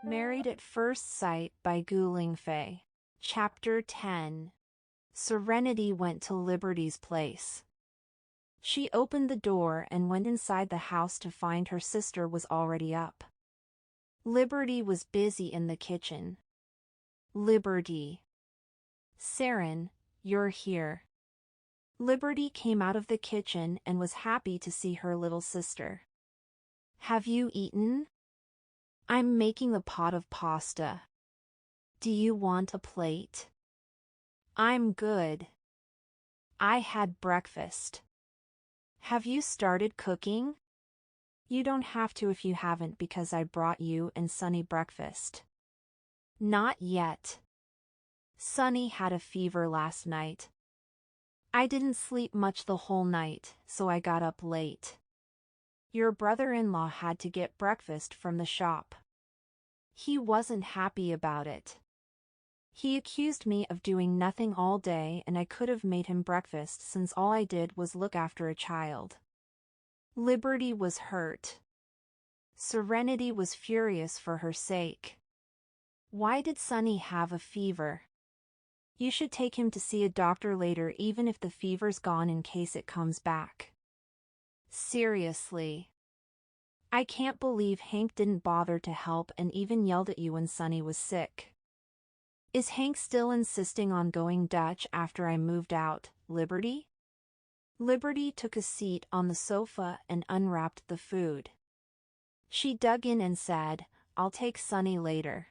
Married at First Sight by Lingfei. Chapter 10. Serenity went to Liberty's place. She opened the door and went inside the house to find her sister was already up. Liberty was busy in the kitchen. Liberty. Seren, you're here. Liberty came out of the kitchen and was happy to see her little sister. Have you eaten? I'm making a pot of pasta. Do you want a plate? I'm good. I had breakfast. Have you started cooking? You don't have to if you haven't because I brought you and Sunny breakfast. Not yet. Sunny had a fever last night. I didn't sleep much the whole night, so I got up late. Your brother-in-law had to get breakfast from the shop. He wasn't happy about it. He accused me of doing nothing all day and I could have made him breakfast since all I did was look after a child. Liberty was hurt. Serenity was furious for her sake. Why did Sunny have a fever? You should take him to see a doctor later even if the fever's gone in case it comes back. Seriously. I can't believe Hank didn't bother to help and even yelled at you when Sunny was sick. Is Hank still insisting on going Dutch after I moved out, Liberty? Liberty took a seat on the sofa and unwrapped the food. She dug in and said, I'll take Sunny later.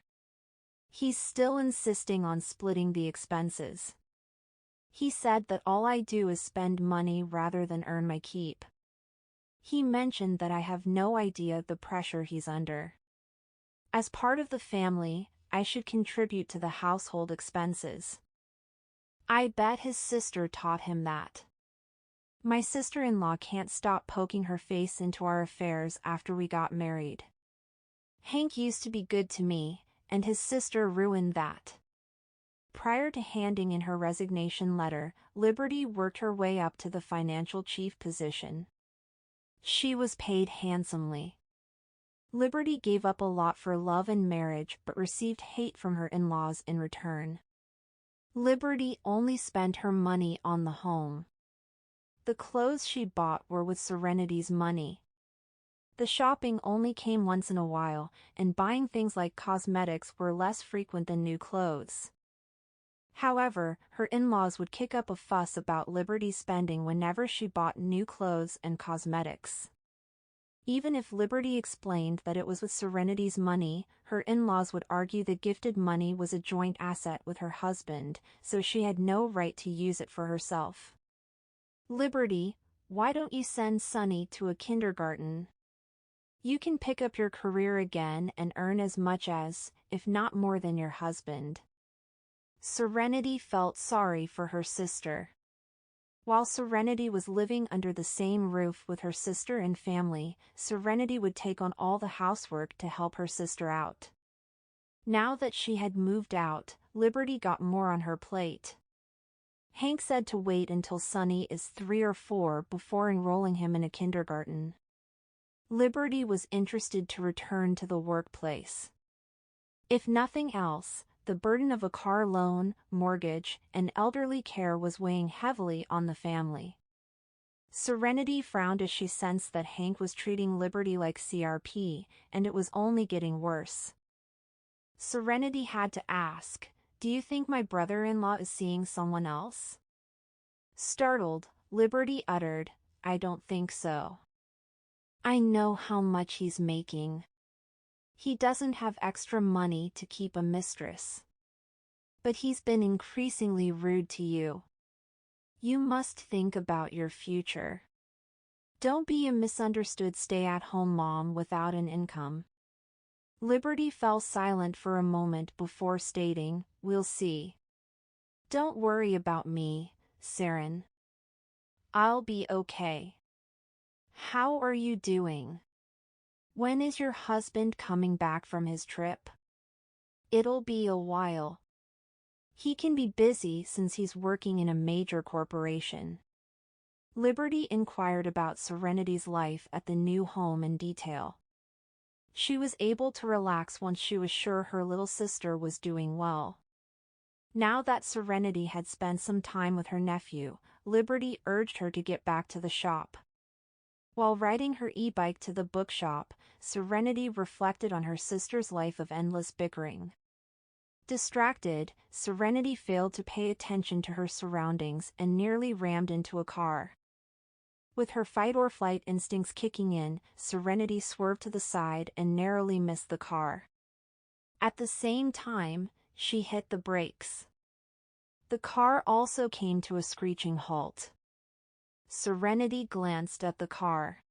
He's still insisting on splitting the expenses. He said that all I do is spend money rather than earn my keep. He mentioned that I have no idea the pressure he's under. As part of the family, I should contribute to the household expenses. I bet his sister taught him that. My sister-in-law can't stop poking her face into our affairs after we got married. Hank used to be good to me, and his sister ruined that. Prior to handing in her resignation letter, Liberty worked her way up to the financial chief position. She was paid handsomely. Liberty gave up a lot for love and marriage but received hate from her in-laws in return. Liberty only spent her money on the home. The clothes she bought were with Serenity's money. The shopping only came once in a while, and buying things like cosmetics were less frequent than new clothes. However, her in-laws would kick up a fuss about Liberty's spending whenever she bought new clothes and cosmetics. Even if Liberty explained that it was with Serenity's money, her in-laws would argue the gifted money was a joint asset with her husband, so she had no right to use it for herself. Liberty, why don't you send Sunny to a kindergarten? You can pick up your career again and earn as much as, if not more than your husband. Serenity felt sorry for her sister. While Serenity was living under the same roof with her sister and family, Serenity would take on all the housework to help her sister out. Now that she had moved out, Liberty got more on her plate. Hank said to wait until Sunny is 3 or 4 before enrolling him in a kindergarten. Liberty was interested to return to the workplace. If nothing else, the burden of a car loan, mortgage, and elderly care was weighing heavily on the family. Serenity frowned as she sensed that Hank was treating Liberty like CRP, and it was only getting worse. Serenity had to ask, do you think my brother-in-law is seeing someone else? Startled, Liberty uttered, I don't think so. I know how much he's making. He doesn't have extra money to keep a mistress. But he's been increasingly rude to you. You must think about your future. Don't be a misunderstood stay-at-home mom without an income. Liberty fell silent for a moment before stating, we'll see. Don't worry about me, Seren. I'll be okay. How are you doing? When is your husband coming back from his trip? It'll be a while. He can be busy since he's working in a major corporation. Liberty inquired about Serenity's life at the new home in detail. She was able to relax once she was sure her little sister was doing well. Now that Serenity had spent some time with her nephew, Liberty urged her to get back to the shop. While riding her e-bike to the bookshop, Serenity reflected on her sister's life of endless bickering. Distracted, Serenity failed to pay attention to her surroundings and nearly rammed into a car. With her fight-or-flight instincts kicking in, Serenity swerved to the side and narrowly missed the car. At the same time, she hit the brakes. The car also came to a screeching halt. Serenity glanced at the car.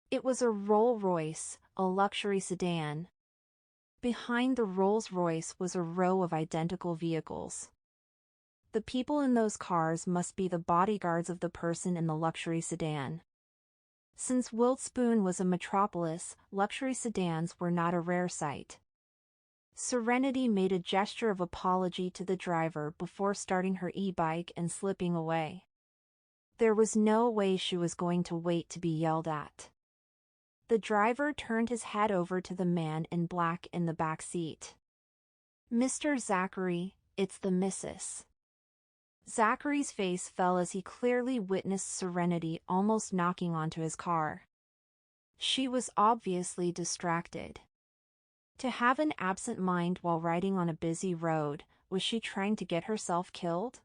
It was a Rolls-Royce, a luxury sedan. Behind the Rolls-Royce was a row of identical vehicles. The people in those cars must be the bodyguards of the person in the luxury sedan. Since Wiltspoon was a metropolis, luxury sedans were not a rare sight. Serenity made a gesture of apology to the driver before starting her e-bike and slipping away. There was no way she was going to wait to be yelled at. The driver turned his head over to the man in black in the back seat. "Mr. Zachary, it's the missus." Zachary's face fell as he clearly witnessed Serenity almost knocking onto his car. She was obviously distracted. To have an absent mind while riding on a busy road, was she trying to get herself killed?